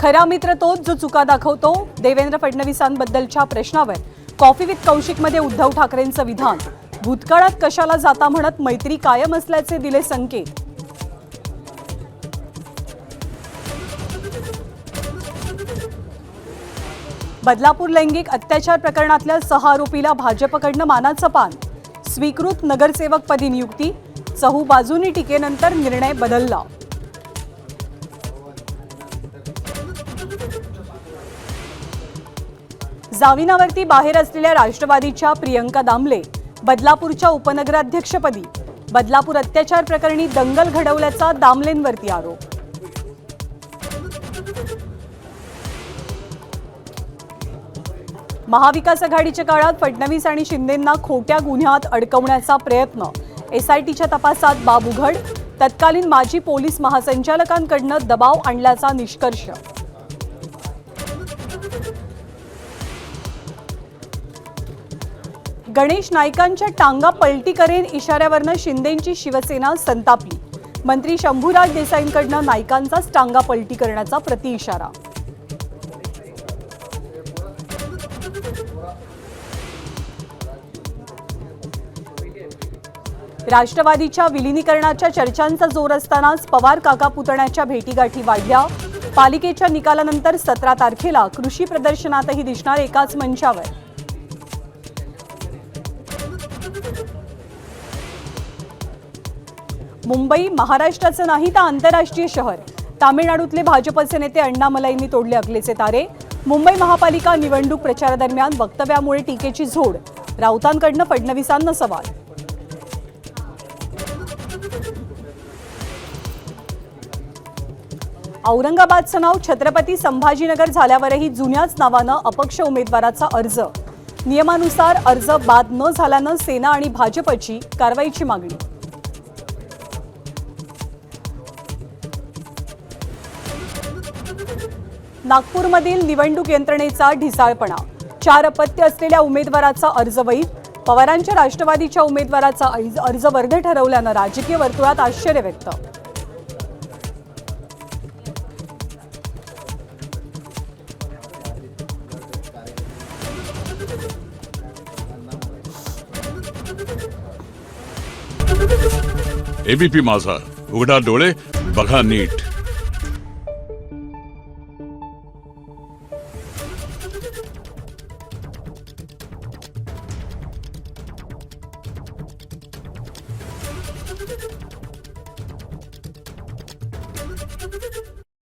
खरा मित्र तोच जो चुका दाखवतो. देवेंद्र फडणवीसांबद्दलच्या प्रश्नावर कॉफी विथ कौशिकमध्ये उद्धव ठाकरेंचं विधान. भूतकाळात कशाला जाता म्हणत मैत्री कायम असल्याचे दिले संकेत. बदलापूर लैंगिक अत्याचार प्रकरणातल्या 6 आरोपीला भाजपकडनं मानाचं पान. स्वीकृत नगरसेवकपदी नियुक्ती. चहू बाजूंनी टीकेनंतर निर्णय बदलला. जामिनावरती बाहेर असलेल्या राष्ट्रवादीच्या प्रियंका दामले बदलापूरच्या उपनगराध्यक्षपदी. बदलापूर अत्याचार प्रकरणी दंगल घडवल्याचा दामलेंवरती आरोप. महाविकास आघाडीच्या काळात फडणवीस आणि शिंदेंना खोट्या गुन्ह्यात अडकवण्याचा प्रयत्न. एसआयटीच्या तपासात बाब उघड. तत्कालीन माजी पोलीस महासंचालकांकडून दबाव आणल्याचा निष्कर्ष. गणेश नाईकांच्या टांगा पलटी करेन इशाऱ्यावरनं शिंदेंची शिवसेना संतापली. मंत्री शंभूराज देसाईंकडून नाईकांचाच टांगा पलटी करण्याचा प्रतिइशारा. राष्ट्रवादीच्या विलिनीकरणाच्या चर्चांचा जोर असतानाच पवार काका पुतण्याच्या भेटीगाठी वाढल्या. पालिकेच्या निकालानंतर 17 तारखेला कृषी प्रदर्शनातही दिसणार एकाच मंचावर. मुंबई महाराष्ट्राचं नाही तर आंतरराष्ट्रीय शहर. तामिळनाडूतले भाजपचे नेते अण्णामलाईंनी तोडले अकलेचे तारे. मुंबई महापालिका निवडणूक प्रचारादरम्यान वक्तव्यामुळे टीकेची झोड. राऊतांकडनं फडणवीसांना सवाल. औरंगाबादचं नाव छत्रपती संभाजीनगर झाल्यावरही जुन्याच नावानं अपक्ष उमेदवाराचा अर्ज. नियमानुसार अर्ज बाद न झाल्यानं सेना आणि भाजपची कारवाईची मागणी. नागपूरमधील निवडणूक यंत्रणेचा ढिसाळपणा. 4 अपत्य असलेल्या उमेदवाराचा अर्ज वैध. पवारांच्या राष्ट्रवादीच्या उमेदवाराचा अर्ज वैध ठरवल्यानं राजकीय वर्तुळात आश्चर्य व्यक्त. एबीपी माझा, उघडा डोळे बघा नीट.